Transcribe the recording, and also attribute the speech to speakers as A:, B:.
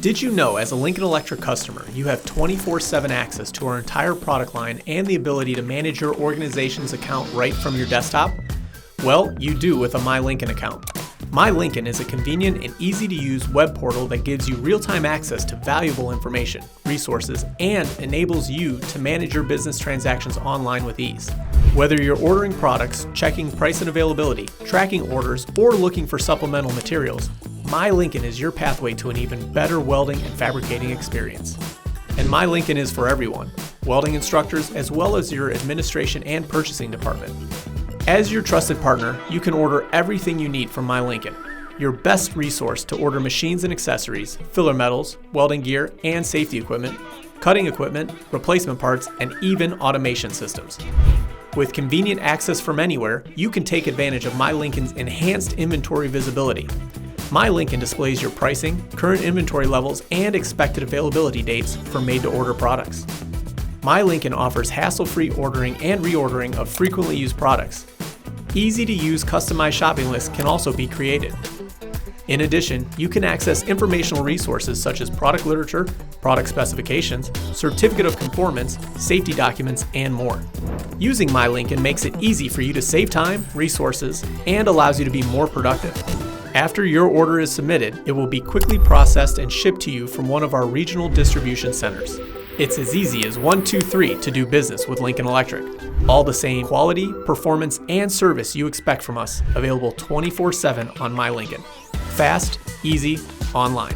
A: Did you know, as a Lincoln Electric customer, you have 24/7 access to our entire product line and the ability to manage your organization's account right from your desktop? Well, you do with a MyLincoln account. MyLincoln is a convenient and easy-to-use web portal that gives you real-time access to valuable information, resources, and enables you to manage your business transactions online with ease. Whether you're ordering products, checking price and availability, tracking orders, or looking for supplemental materials, MyLincoln is your pathway to an even better welding and fabricating experience. And MyLincoln is for everyone, welding instructors as well as your administration and purchasing department. As your trusted partner, you can order everything you need from MyLincoln, your best resource to order machines and accessories, filler metals, welding gear and safety equipment, cutting equipment, replacement parts, and even automation systems. With convenient access from anywhere, you can take advantage of MyLincoln's enhanced inventory visibility. MyLincoln displays your pricing, current inventory levels, and expected availability dates for made-to-order products. MyLincoln offers hassle-free ordering and reordering of frequently used products. Easy-to-use customized shopping lists can also be created. In addition, you can access informational resources such as product literature, product specifications, certificate of conformance, safety documents, and more. Using MyLincoln makes it easy for you to save time, resources, and allows you to be more productive. After your order is submitted, it will be quickly processed and shipped to you from one of our regional distribution centers. It's as easy as 1, 2, 3 to do business with Lincoln Electric. All the same quality, performance, and service you expect from us, available 24/7 on MyLincoln. Fast, easy, online.